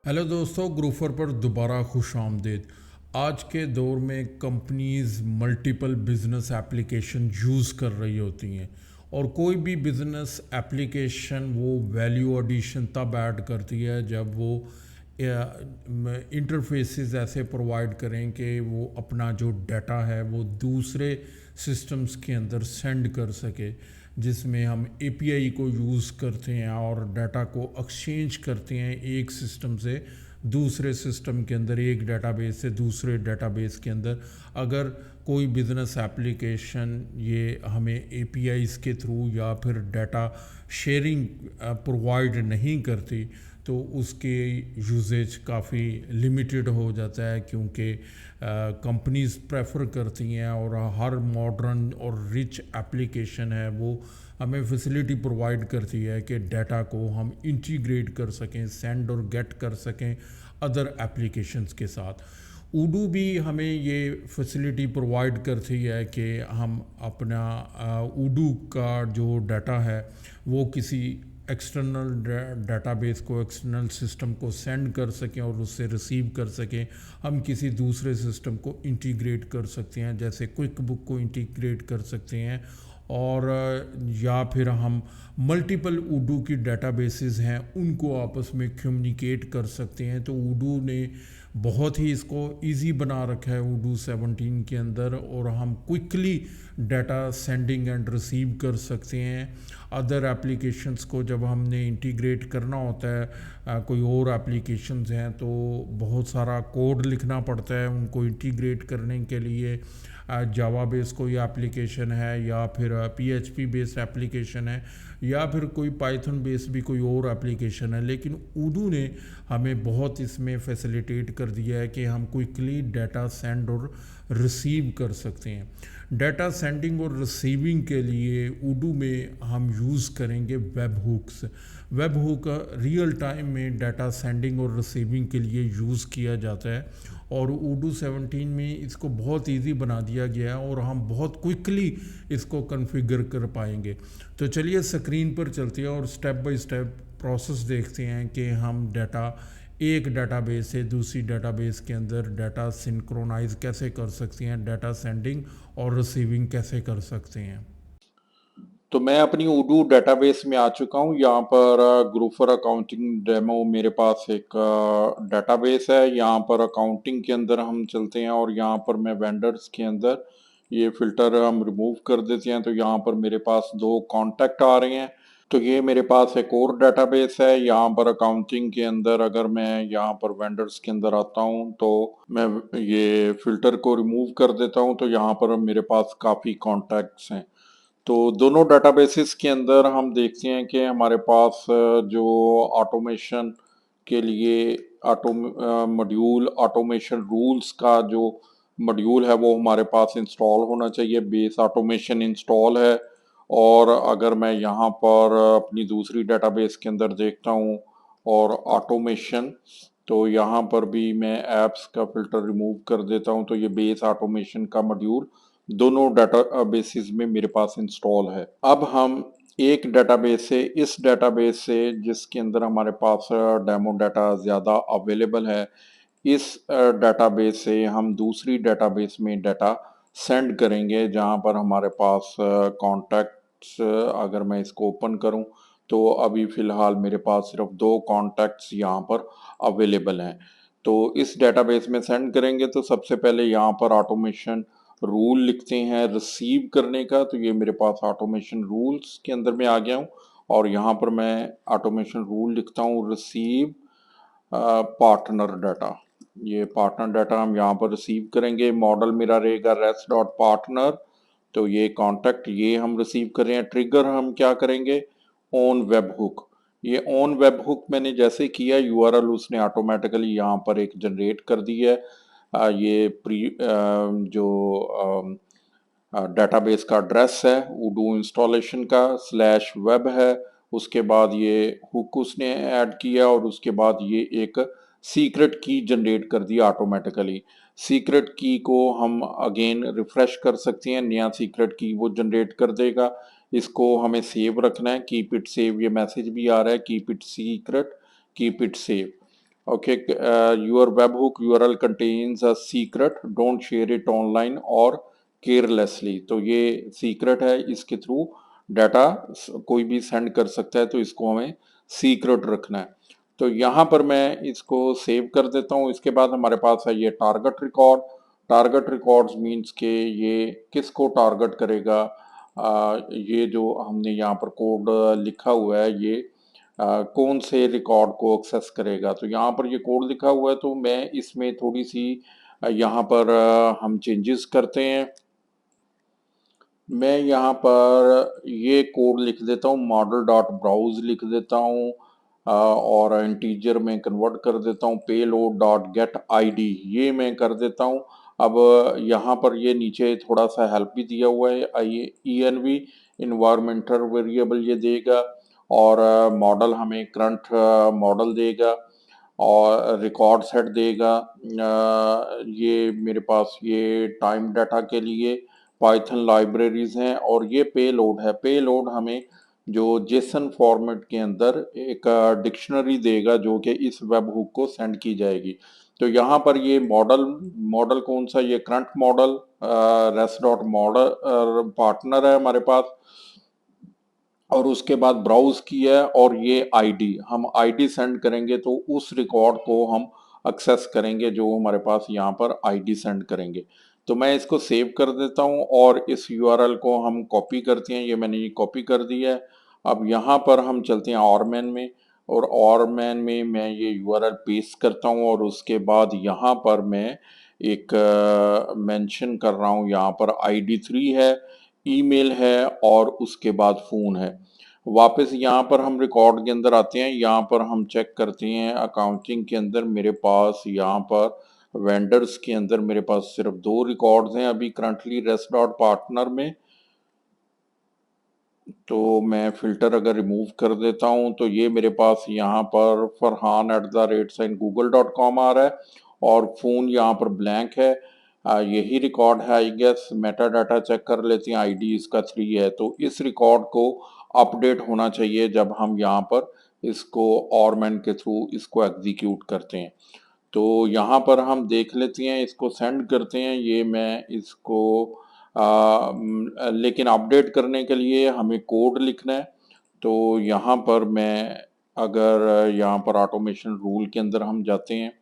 Hello दोस्तों, ग्रूफर पर दोबारा खुश आमदीद। आज के दौर में companies multiple business application use कर रही होती हैं और कोई भी बिजनेस एप्लीकेशन वो वैल्यू एडिशन तब ऐड करती है जब वो इंटरफेसेस ऐसे प्रोवाइड करें कि वो अपना जो डाटा है वो दूसरे सिस्टम्स के अंदर सेंड कर सके, जिसमें हम एपीआई को यूज़ करते हैं और डाटा को एक्सचेंज करते हैं एक सिस्टम से दूसरे सिस्टम के अंदर, एक डेटाबेस से दूसरे डेटाबेस के अंदर। अगर कोई बिजनेस एप्लीकेशन ये हमें एपीआईज़ के थ्रू या फिर डाटा शेयरिंग प्रोवाइड नहीं करती तो उसके यूजेज काफ़ी लिमिटेड हो जाता है, क्योंकि कंपनीज प्रेफर करती हैं और हर मॉडर्न और रिच एप्लीकेशन है वो हमें फैसिलिटी प्रोवाइड करती है कि डाटा को हम इंटीग्रेट कर सकें, सेंड और गेट कर सकें अदर एप्लीकेशंस के साथ। ऊडू भी हमें ये फैसिलिटी प्रोवाइड करती है कि हम अपना ऊडू का जो डाटा है वो किसी एक्सटर्नल डाटाबेस को, एक्सटर्नल सिस्टम को सेंड कर सकें और उससे रिसीव कर सकें। हम किसी दूसरे सिस्टम को इंटीग्रेट कर सकते हैं, जैसे क्विक बुक को इंटीग्रेट कर सकते हैं, और या फिर हम मल्टीपल ऊडू की डेटाबेसेस हैं उनको आपस में कम्युनिकेट कर सकते हैं। तो ऊडू ने बहुत ही इसको इजी बना रखा है ऊडू 17 के अंदर, और हम quickly data sending end receive कर सकते हैं। अदर एप्लीकेशंस को जब हमने इंटीग्रेट करना होता है कोई और एप्लीकेशंस हैं तो बहुत सारा कोड लिखना पड़ता है उनको इंटीग्रेट करने के लिए। जावा बेस कोई एप्लीकेशन है या फिर पीएचपी बेस्ड एप्लीकेशन है या फिर कोई पाइथन बेस्ड भी कोई और एप्लीकेशन है, लेकिन ऊडू ने हमें बहुत इसमें फैसिलिटेट कर दिया है कि हम क्विकली डाटा सेंड और रिसीव कर सकते हैं। डाटा सेंडिंग और रिसीविंग के लिए ऊडू में हम यूज़ करेंगे webhooks. Webhook real time में डाटा सेंडिंग और रिसीविंग के लिए यूज़ किया जाता है और ऊडू 17 में इसको बहुत इजी बना दिया गया है और हम बहुत क्विकली इसको कॉन्फ़िगर कर पाएंगे। तो चलिए स्क्रीन पर चलते हैं और स्टेप बाय स्टेप प्रोसेस देखते हैं कि हम डाटा एक डाटाबेस से दूसरी डाटाबेस के अंदर डाटा सिंक्रोनाइज कैसे कर सकते हैं, डाटा सेंडिंग और रिसीविंग कैसे कर सकते हैं। तो मैं अपनी उडू डेटाबेस में आ चुका हूँ। यहाँ पर ग्रूफर अकाउंटिंग डेमो मेरे पास एक डेटाबेस है। यहाँ पर अकाउंटिंग के अंदर हम चलते हैं और यहाँ पर मैं वेंडर्स के अंदर ये फिल्टर हम रिमूव कर देते हैं। तो यहाँ पर मेरे पास दो कॉन्टैक्ट आ रहे हैं। तो ये मेरे पास एक और डेटाबेस है। यहाँ पर अकाउंटिंग के अंदर अगर मैं यहाँ पर वेंडर्स के अंदर आता हूँ तो मैं ये फिल्टर को रिमूव कर देता हूँ। तो यहाँ पर मेरे पास काफ़ी कॉन्टैक्ट्स हैं। तो दोनों डेटाबेसेस के अंदर हम देखते हैं कि हमारे पास जो ऑटोमेशन के लिए मॉड्यूल ऑटोमेशन रूल्स का जो मॉड्यूल है वो हमारे पास इंस्टॉल होना चाहिए। बेस ऑटोमेशन इंस्टॉल है। और अगर मैं यहाँ पर अपनी दूसरी डेटाबेस के अंदर देखता हूँ और ऑटोमेशन, तो यहाँ पर भी मैं ऐप्स का फिल्टर रिमूव कर देता हूँ। तो ये बेस ऑटोमेशन का मॉड्यूल दोनों डाटा बेसिस में मेरे पास इंस्टॉल है। अब हम एक डेटाबेस से, इस डेटाबेस से जिसके अंदर हमारे पास डेमो डाटा ज़्यादा अवेलेबल है, इस डेटाबेस से हम दूसरी डेटाबेस में डाटा सेंड करेंगे जहां पर हमारे पास कॉन्टैक्ट्स, अगर मैं इसको ओपन करूं तो अभी फ़िलहाल मेरे पास सिर्फ दो कॉन्टैक्ट्स यहाँ पर अवेलेबल हैं। तो इस डेटाबेस में सेंड करेंगे तो सबसे पहले यहाँ पर ऑटोमेशन रूल लिखते हैं रिसीव करने का। तो ये मेरे पास ऑटोमेशन रूल्स के अंदर में आ गया हूँ और यहाँ पर मैं ऑटोमेशन रूल लिखता हूँ रिसीव पार्टनर डाटा। ये पार्टनर डाटा हम यहाँ पर रिसीव करेंगे। मॉडल मेरा रहेगा रेस्ट डॉट पार्टनर। तो ये कॉन्टैक्ट ये हम रिसीव कर रहे हैं। ट्रिगर हम क्या करेंगे, ऑन वेब हुक। ये ऑन वेब हुक मैंने जैसे किया यूआरएल उसने ऑटोमेटिकली यहाँ पर एक जनरेट कर दी है। ये जो डेटाबेस का एड्रेस है उडू इंस्टॉलेशन का स्लैश वेब है। उसके बाद ये हुक उसने ऐड किया और उसके बाद ये एक सीक्रेट की जनरेट कर दी ऑटोमेटिकली। सीक्रेट की को हम अगेन रिफ्रेश कर सकते हैं, नया सीक्रेट की वो जनरेट कर देगा। इसको हमें सेव रखना है, कीप इट सेव। ये मैसेज भी आ रहा है keep it secret, keep it save. Okay, your webhook URL contains a secret, don't share it online और केयरलेसली। तो ये सीक्रेट है, इसके थ्रू डाटा कोई भी सेंड कर सकता है, तो इसको हमें सीक्रेट रखना है। तो यहाँ पर मैं इसको सेव कर देता हूँ। इसके बाद हमारे पास है ये target record. Target records means के ये किसको टारगेट करेगा। ये जो हमने यहाँ पर कोड लिखा हुआ है, ये कौन से रिकॉर्ड को एक्सेस करेगा। तो यहाँ पर ये कोड लिखा हुआ है, तो मैं इसमें थोड़ी सी यहाँ पर हम चेंजेस करते हैं। मैं यहाँ पर ये कोड लिख देता हूँ, मॉडल डॉट ब्राउज लिख देता हूँ, और इंटीजर में कन्वर्ट कर देता हूँ, पेलोड डॉट गेट आईडी ये मैं कर देता हूँ। अब यहाँ पर ये नीचे थोड़ा सा हेल्प भी दिया हुआ है, आई ENV इन्वायरमेंटल वेरिएबल ये देगा, और मॉडल हमें करंट मॉडल देगा, और रिकॉर्ड सेट देगा। ये मेरे पास ये टाइम डाटा के लिए पाइथन लाइब्रेरीज हैं, और ये पेलोड है। पेलोड हमें जो जेसन फॉर्मेट के अंदर एक डिक्शनरी देगा, जो कि इस वेब हुक को सेंड की जाएगी। तो यहाँ पर ये मॉडल मॉडल कौन सा, ये current model rest dot model partner है हमारे पास, और उसके बाद ब्राउज की है, और ये आईडी हम आईडी सेंड करेंगे, तो उस रिकॉर्ड को हम एक्सेस करेंगे जो हमारे पास यहाँ पर आईडी सेंड करेंगे। तो मैं इसको सेव कर देता हूँ, और इस यूआरएल को हम कॉपी करते हैं। ये मैंने ये कॉपी कर दिया है। अब यहाँ पर हम चलते हैं ऑरमैन में, और ऑरमैन में मैं ये यूआरएल पेस्ट करता हूँ, और उसके बाद यहाँ पर मैं एक मेंशन कर रहा हूँ, यहाँ पर ID3 है, ईमेल है, और उसके बाद फ़ोन है। वापस यहाँ पर हम रिकॉर्ड के अंदर आते हैं। यहाँ पर हम चेक करते हैं अकाउंटिंग के अंदर मेरे पास यहाँ पर वेंडर्स के अंदर मेरे पास सिर्फ 2 रिकॉर्ड्स हैं अभी करंटली रेस्ट डॉट पार्टनर में। तो मैं फ़िल्टर अगर रिमूव कर देता हूँ, तो ये मेरे पास यहाँ पर farhan@google.com आ रहा है, और फ़ोन यहाँ पर ब्लैंक है। यही रिकॉर्ड है I guess. Metadata check कर लेते हैं, आईडी इसका 3 है। तो इस रिकॉर्ड को अपडेट होना चाहिए जब हम यहाँ पर इसको ऑरमैन के थ्रू इसको एग्जीक्यूट करते हैं। तो यहाँ पर हम देख लेते हैं, इसको सेंड करते हैं। ये मैं इसको लेकिन अपडेट करने के लिए हमें कोड लिखना है। तो यहाँ पर मैं अगर यहाँ पर ऑटोमेशन रूल के अंदर हम जाते हैं,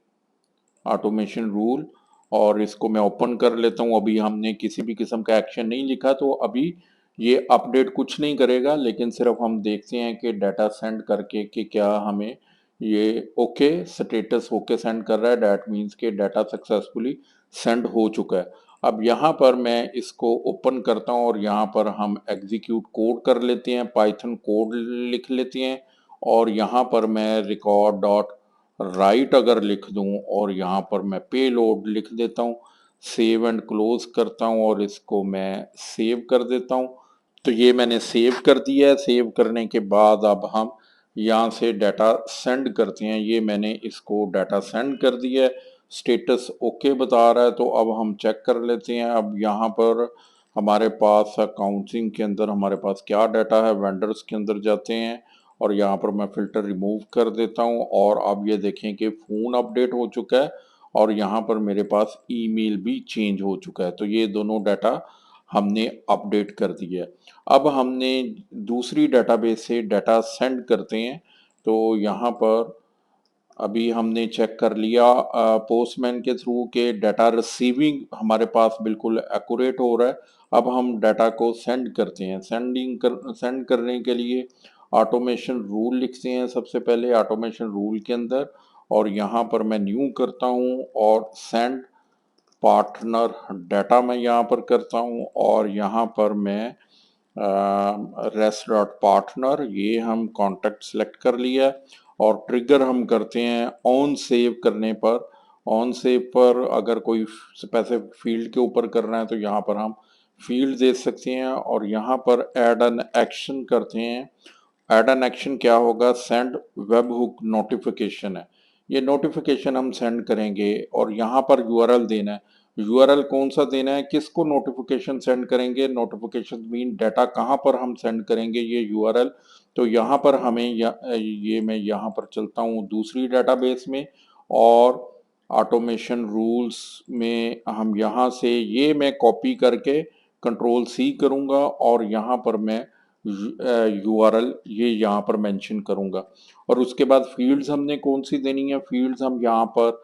ऑटोमेशन रूल, और इसको मैं ओपन कर लेता हूँ। अभी हमने किसी भी किस्म का एक्शन नहीं लिखा, तो अभी ये अपडेट कुछ नहीं करेगा, लेकिन सिर्फ हम देखते हैं कि डाटा सेंड करके कि क्या हमें ये ओके स्टेटस ओके सेंड कर रहा है। डैट मीन्स के डाटा सक्सेसफुली सेंड हो चुका है। अब यहाँ पर मैं इसको ओपन करता हूँ, और यहाँ पर हम एग्जीक्यूट कोड कर लेते हैं, पाइथन कोड लिख लेते हैं, और यहाँ पर मैं रिकॉर्ड डॉट राइट अगर लिख दूं, और यहाँ पर मैं पेलोड लिख देता हूँ, सेव एंड क्लोज करता हूँ, और इसको मैं सेव कर देता हूँ। तो ये मैंने सेव कर दिया है। सेव करने के बाद अब हम यहाँ से डाटा सेंड करते हैं। ये मैंने इसको डाटा सेंड कर दिया है, स्टेटस ओके बता रहा है। तो अब हम चेक कर लेते हैं। अब यहाँ पर हमारे पास अकाउंटिंग के अंदर हमारे पास क्या डाटा है, वेंडर्स के अंदर जाते हैं, और यहाँ पर मैं फ़िल्टर रिमूव कर देता हूँ, और अब ये देखें कि फ़ोन अपडेट हो चुका है, और यहाँ पर मेरे पास ईमेल भी चेंज हो चुका है। तो ये दोनों डाटा हमने अपडेट कर दिया है। अब हमने दूसरी डाटाबेस से डाटा सेंड करते हैं। तो यहाँ पर अभी हमने चेक कर लिया पोस्टमैन के थ्रू के डाटा रिसीविंग हमारे पास बिल्कुल एक्यूरेट हो रहा है। अब हम डाटा को सेंड करते हैं। सेंड करने के लिए ऑटोमेशन रूल लिखते हैं सबसे पहले ऑटोमेशन रूल के अंदर, और यहाँ पर मैं न्यू करता हूँ, और सेंड पार्टनर डाटा मैं यहाँ पर करता हूँ, और यहाँ पर मैं रेस्ट डॉट पार्टनर ये हम कॉन्टैक्ट सेलेक्ट कर लिया, और ट्रिगर हम करते हैं ऑन सेव करने पर। ऑन सेव पर अगर कोई स्पेसिफिक फील्ड के ऊपर करना है, तो यहाँ पर हम फील्ड दे सकते हैं, और यहाँ पर ऐड एन एक्शन करते हैं। ऐड एन एक्शन क्या होगा, सेंड वेब हुक नोटिफिकेशन है। ये नोटिफिकेशन हम सेंड करेंगे, और यहाँ पर यूआरएल देना है। यूआरएल कौन सा देना है, किसको नोटिफिकेशन सेंड करेंगे, नोटिफिकेशन मीन डाटा कहाँ पर हम सेंड करेंगे, ये यूआरएल। तो यहाँ पर हमें ये मैं यहाँ पर चलता हूँ दूसरी डाटाबेस में, और ऑटोमेशन रूल्स में हम यहाँ से ये मैं कॉपी करके कंट्रोल सी करूँगा और यहाँ पर मैं यूआरएल ये यहाँ पर मेंशन करूँगा। और उसके बाद फील्ड्स हमने कौन सी देनी है, फील्ड्स हम यहाँ पर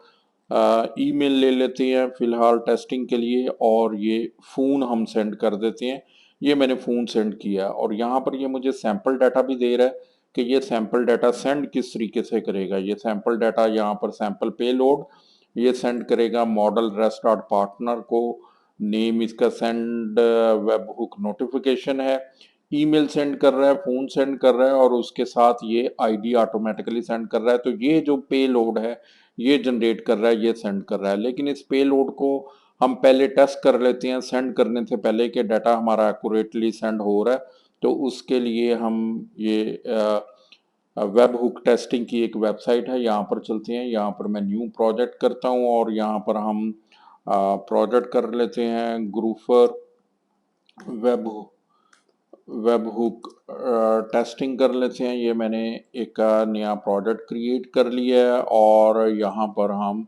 ईमेल ले लेते हैं फ़िलहाल टेस्टिंग के लिए, और ये फ़ोन हम सेंड कर देते हैं। ये मैंने फ़ोन सेंड किया और यहाँ पर ये मुझे सैंपल डाटा भी दे रहा है कि ये सैंपल डाटा सेंड किस तरीके से करेगा। ये सैंपल डाटा यहाँ पर सैंपल पेलोड ये सेंड करेगा मॉडल रेस्टार्ट पार्टनर को। नेम इसका सेंड वेब हुक नोटिफिकेशन है। ईमेल सेंड कर रहा है, फ़ोन सेंड कर रहा है और उसके साथ ये आईडी ऑटोमेटिकली सेंड कर रहा है। तो ये जो पेलोड है ये जनरेट कर रहा है, ये सेंड कर रहा है। लेकिन इस पेलोड को हम पहले टेस्ट कर लेते हैं सेंड करने से पहले कि डाटा हमारा एक्यूरेटली सेंड हो रहा है। तो उसके लिए हम ये वेब हुक टेस्टिंग की एक वेबसाइट है, यहाँ पर चलते हैं। यहाँ पर मैं न्यू प्रोजेक्ट करता हूँ और यहाँ पर हम प्रोजेक्ट कर लेते हैं ग्रूफर वेब वेब हुक टेस्टिंग कर लेते हैं। ये मैंने एक नया प्रोजेक्ट क्रिएट कर लिया है और यहाँ पर हम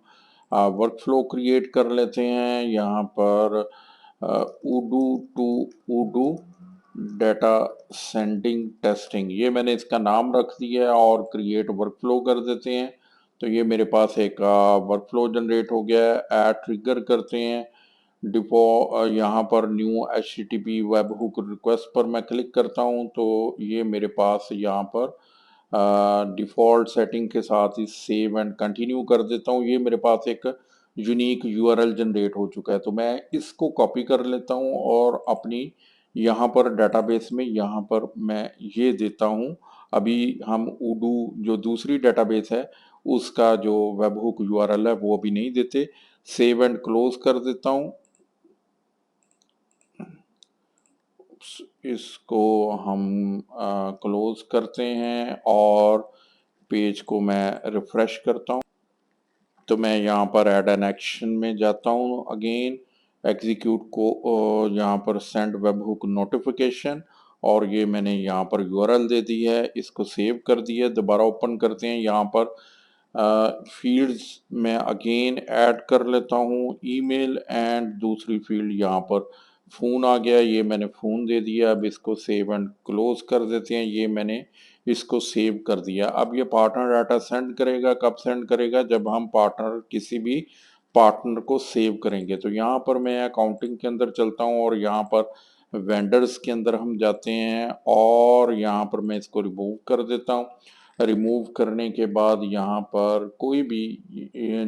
वर्कफ्लो क्रिएट कर लेते हैं। यहाँ पर उडू टू उडू डाटा सेंडिंग टेस्टिंग ये मैंने इसका नाम रख दिया है और क्रिएट वर्कफ्लो कर देते हैं। तो ये मेरे पास एक वर्कफ्लो जनरेट हो गया है। ऐड ट्रिगर करते हैं डिपो यहाँ पर new H T T P web hook request पर मैं क्लिक करता हूँ तो ये मेरे पास यहाँ पर डिफ़ॉल्ट सेटिंग के साथ ही सेव एंड कंटिन्यू कर देता हूँ। ये मेरे पास एक यूनिक यूआरएल जनरेट हो चुका है। तो मैं इसको कॉपी कर लेता हूँ और अपनी यहाँ पर डेटाबेस में यहाँ पर मैं ये देता हूँ। अभी हम उडू जो दूसरी डेटाबेस है उसका जो वेब हुक यूआरएल है वो अभी नहीं देते। सेव एंड क्लोज कर देता हूँ। इसको हम क्लोज करते हैं और पेज को मैं रिफ्रेश करता हूँ। तो मैं यहाँ पर ऐड एन एक्शन में जाता हूँ अगेन एग्जीक्यूट को यहाँ पर सेंड वेब हुक नोटिफिकेशन और ये मैंने यहाँ पर यूआरएल दे दी है। इसको सेव कर दिया, दोबारा ओपन करते हैं। यहाँ पर फील्ड्स में अगेन ऐड कर लेता हूँ ईमेल एंड दूसरी फील्ड यहाँ पर फ़ोन आ गया, ये मैंने फ़ोन दे दिया। अब इसको सेव एंड क्लोज कर देते हैं। ये मैंने इसको सेव कर दिया। अब ये पार्टनर डाटा सेंड करेगा, कब सेंड करेगा, जब हम पार्टनर किसी भी पार्टनर को सेव करेंगे। तो यहाँ पर मैं अकाउंटिंग के अंदर चलता हूँ और यहाँ पर वेंडर्स के अंदर हम जाते हैं और यहाँ पर मैं इसको रिमूव कर देता हूँ। रिमूव करने के बाद यहाँ पर कोई भी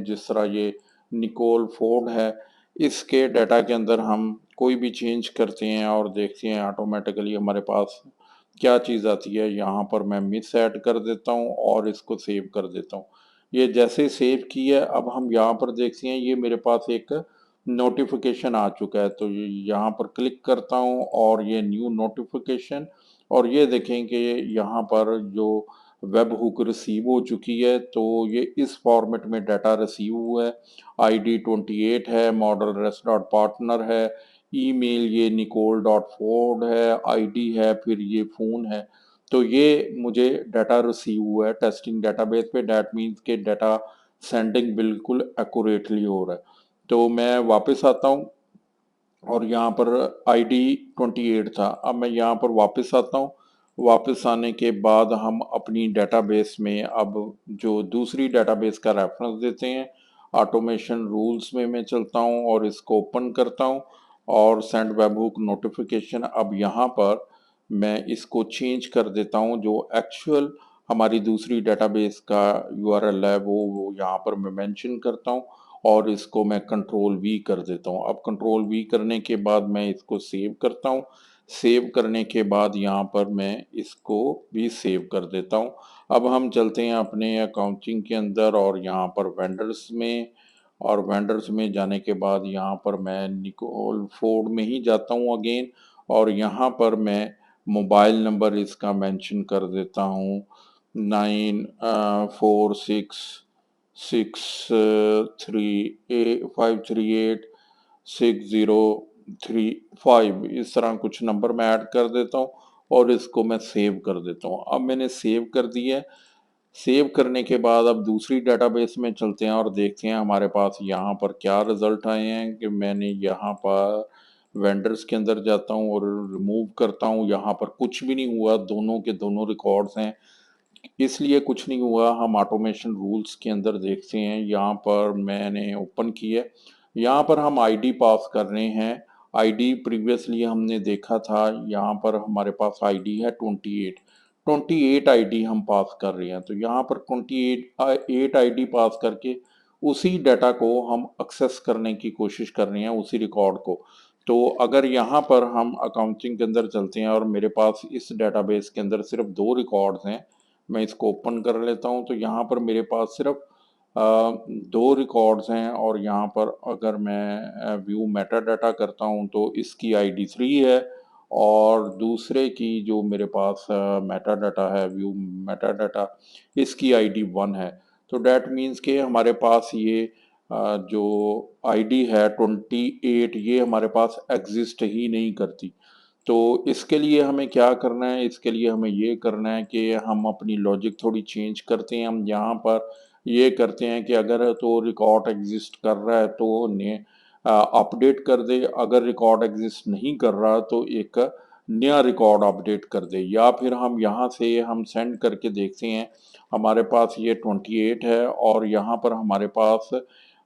जिस तरह ये निकोल फोर्ड है इसके डाटा के अंदर हम कोई भी चेंज करते हैं और देखते हैं ऑटोमेटिकली हमारे पास क्या चीज़ आती है। यहाँ पर मैं मिस ऐड कर देता हूँ और इसको सेव कर देता हूँ। ये जैसे सेव किया अब हम यहाँ पर देखते हैं ये मेरे पास एक नोटिफिकेशन आ चुका है। तो यहाँ पर क्लिक करता हूँ और ये न्यू नोटिफिकेशन और ये देखें कि यहाँ पर जो वेब हुक रिसीव हो चुकी है। तो ये इस फॉर्मेट में डाटा रिसीव हुआ है। आईडी 28 है, मॉडल रेस्ट डॉट पार्टनर है, ईमेल ये निकोल डॉट फोर्ड है, आईडी है, फिर ये फ़ोन है। तो ये मुझे डाटा रिसीव हुआ है टेस्टिंग डेटाबेस पे। दैट मीन्स के डाटा सेंडिंग बिल्कुल एक्यूरेटली हो रहा है। तो मैं वापस आता हूँ और यहाँ पर आईडी 28 था। अब मैं यहाँ पर वापस आता हूँ। वापस आने के बाद हम अपनी डेटाबेस में अब जो दूसरी डेटाबेस का रेफरेंस देते हैं ऑटोमेशन रूल्स में मैं चलता हूँ और इसको ओपन करता हूँ और सेंड वेब हुक नोटिफिकेशन। अब यहाँ पर मैं इसको चेंज कर देता हूँ जो एक्चुअल हमारी दूसरी डेटाबेस का यूआरएल है वो यहाँ पर मैं मेंशन करता हूँ और इसको मैं कंट्रोल वी कर देता हूँ। अब कंट्रोल वी करने के बाद मैं इसको सेव करता हूँ। सेव करने के बाद यहाँ पर मैं इसको भी सेव कर देता हूँ। अब हम चलते हैं अपने अकाउंटिंग के अंदर और यहाँ पर वेंडर्स में, और वेंडर्स में जाने के बाद यहाँ पर मैं निकोल फोर्ड में ही जाता हूँ अगेन और यहाँ पर मैं मोबाइल नंबर इसका मेंशन कर देता हूँ 9463 538 603 5 इस तरह कुछ नंबर मैं ऐड कर देता हूँ और इसको मैं सेव कर देता हूँ। अब मैंने सेव कर दिया है। सेव करने के बाद अब दूसरी डेटाबेस में चलते हैं और देखते हैं हमारे पास यहाँ पर क्या रिज़ल्ट आए हैं कि मैंने यहाँ पर वेंडर्स के अंदर जाता हूँ और रिमूव करता हूँ, यहाँ पर कुछ भी नहीं हुआ, दोनों के दोनों रिकॉर्ड्स हैं। इसलिए कुछ नहीं हुआ, हम ऑटोमेशन रूल्स के अंदर देखते हैं, यहाँ पर मैंने ओपन किया, यहाँ पर हम आईडी पास कर रहे हैं। आईडी प्रीवियसली हमने देखा था, यहाँ पर हमारे पास आईडी है 28 आईडी हम पास कर रहे हैं। तो यहाँ पर 28 आईडी पास करके उसी डाटा को हम एक्सेस करने की कोशिश कर रहे हैं, उसी रिकॉर्ड को। तो अगर यहाँ पर हम अकाउंटिंग के अंदर चलते हैं और मेरे पास इस डेटाबेस के अंदर सिर्फ 2 रिकॉर्ड्स हैं, मैं इसको ओपन कर लेता हूँ, तो यहाँ पर मेरे पास सिर्फ 2 रिकॉर्ड्स हैं और यहाँ पर अगर मैं व्यू मेटा डाटा करता हूँ तो इसकी आईडी 3 है और दूसरे की जो मेरे पास मेटा डाटा है, व्यू मेटा डाटा, इसकी आईडी 1 है। तो डैट मीन्स कि हमारे पास ये जो आईडी है 28, ये हमारे पास एग्जिस्ट ही नहीं करती। तो इसके लिए हमें क्या करना है, इसके लिए हमें ये करना है कि हम अपनी लॉजिक थोड़ी चेंज करते हैं। हम यहाँ पर ये करते हैं कि अगर तो रिकॉर्ड एग्जिस्ट कर रहा है तो अपडेट कर दे, अगर रिकॉर्ड एग्जिस्ट नहीं कर रहा तो एक नया रिकॉर्ड अपडेट कर दे, या फिर हम यहाँ से हम सेंड करके देखते हैं। हमारे पास ये 28 है और यहाँ पर हमारे पास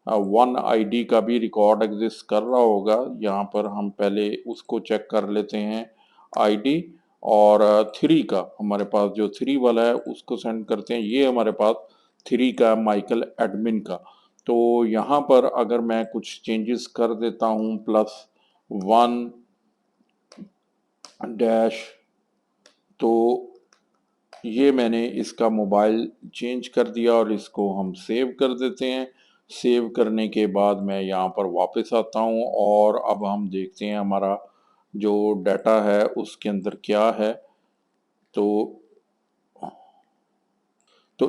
1 आईडी का भी रिकॉर्ड एग्जिस्ट कर रहा होगा। यहाँ पर हम पहले उसको चेक कर लेते हैं, आईडी और 3 का, हमारे पास जो 3 वाला है उसको सेंड करते हैं। ये हमारे पास 3 का माइकल एडमिन का। तो यहाँ पर अगर मैं कुछ चेंजेस कर देता हूँ, +1 डैश, तो ये मैंने इसका मोबाइल चेंज कर दिया और इसको हम सेव कर देते हैं। सेव करने के बाद मैं यहाँ पर वापस आता हूँ और अब हम देखते हैं हमारा जो डाटा है उसके अंदर क्या है। तो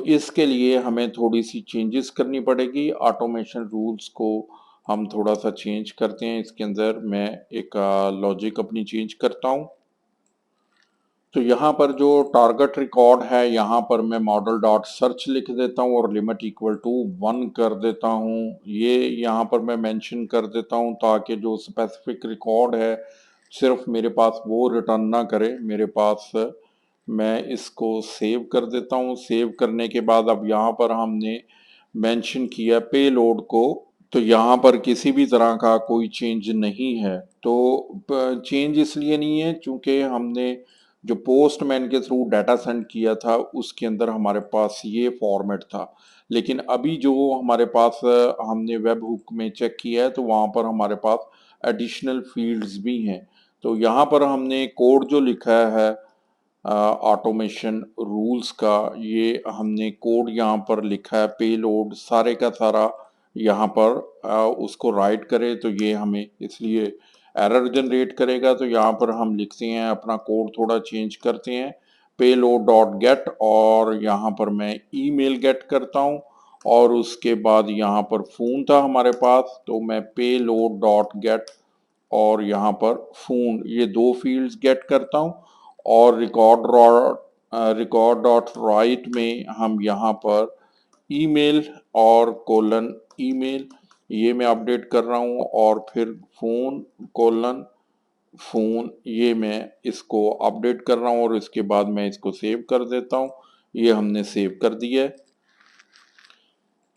इसके लिए हमें थोड़ी सी चेंजेस करनी पड़ेगी। ऑटोमेशन रूल्स को हम थोड़ा सा चेंज करते हैं। इसके अंदर मैं एक लॉजिक अपनी चेंज करता हूँ। तो यहाँ पर जो टारगेट रिकॉर्ड है, यहाँ पर मैं मॉडल डॉट सर्च लिख देता हूँ और लिमिट इक्वल टू 1 कर देता हूँ। ये यहाँ पर मैं मेंशन कर देता हूँ ताकि जो स्पेसिफिक रिकॉर्ड है सिर्फ मेरे पास वो रिटर्न ना करे मेरे पास। मैं इसको सेव कर देता हूँ। सेव करने के बाद अब यहाँ पर हमने मेंशन किया पेलोड को, तो यहाँ पर किसी भी तरह का कोई चेंज नहीं है। तो चेंज इसलिए नहीं है क्योंकि हमने जो पोस्टमैन के थ्रू डाटा सेंड किया था उसके अंदर हमारे पास ये फॉर्मेट था, लेकिन अभी जो हमारे पास हमने वेब हुक में चेक किया है तो वहाँ पर हमारे पास एडिशनल फील्ड्स भी हैं। तो यहाँ पर हमने कोड जो लिखा है ऑटोमेशन रूल्स का, ये हमने कोड यहाँ पर लिखा है, पेलोड सारे का सारा यहाँ पर उसको राइट करें तो ये हमें इसलिए एरर जनरेट करेगा। तो यहाँ पर हम लिखते हैं, अपना कोड थोड़ा चेंज करते हैं, पेलोड डॉट गेट, और यहाँ पर मैं ईमेल गेट करता हूँ और उसके बाद यहाँ पर फ़ोन था हमारे पास, तो मैं पेलोड डॉट गेट और यहाँ पर फ़ोन, ये 2 फील्ड्स गेट करता हूँ। और रिकॉर्ड डॉट राइट में हम यहाँ पर ईमेल और कोलन ईमेल, ये मैं अपडेट कर रहा हूँ, और फिर फ़ोन कोलन फ़ोन, ये मैं इसको अपडेट कर रहा हूँ और इसके बाद मैं इसको सेव कर देता हूँ। ये हमने सेव कर दिया है।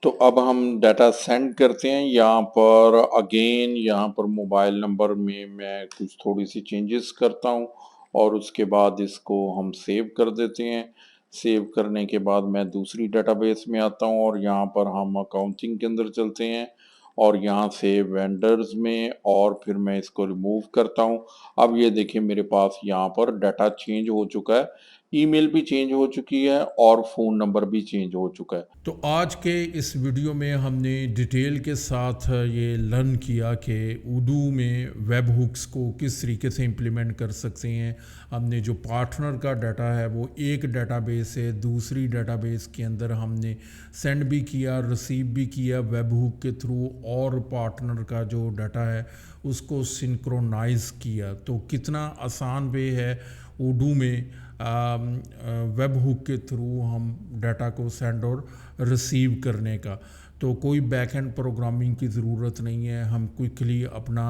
तो अब हम डाटा सेंड करते हैं। यहाँ पर अगेन यहाँ पर मोबाइल नंबर में मैं कुछ थोड़ी सी चेंजेस करता हूँ और उसके बाद इसको हम सेव कर देते हैं। सेव करने के बाद मैं दूसरी डेटाबेस में आता हूँ और यहाँ पर हम अकाउंटिंग के अंदर चलते हैं और यहाँ से वेंडर्स में, और फिर मैं इसको रिमूव करता हूँ। अब ये देखिए मेरे पास यहाँ पर डाटा चेंज हो चुका है, ईमेल भी चेंज हो चुकी है और फ़ोन नंबर भी चेंज हो चुका है। तो आज के इस वीडियो में हमने डिटेल के साथ ये लर्न किया कि उडू में वेब हुक्स को किस तरीके से इम्प्लीमेंट कर सकते हैं। हमने जो पार्टनर का डाटा है वो एक डेटाबेस से दूसरी डेटाबेस के अंदर हमने सेंड भी किया, रिसीव भी किया वेब हुक के थ्रू, और पार्टनर का जो डाटा है उसको सिंक्रोनाइज किया। तो कितना आसान वे है उडू में वेब हुक के थ्रू हम डाटा को सेंड और रिसीव करने का। तो कोई बैक एंड प्रोग्रामिंग की ज़रूरत नहीं है, हम क्विकली अपना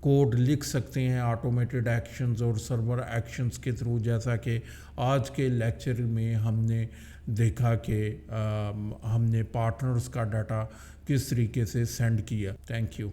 कोड लिख सकते हैं ऑटोमेटेड एक्शंस और सर्वर एक्शंस के थ्रू, जैसा कि आज के लेक्चर में हमने देखा कि हमने पार्टनर्स का डाटा किस तरीके से सेंड किया। Thank you.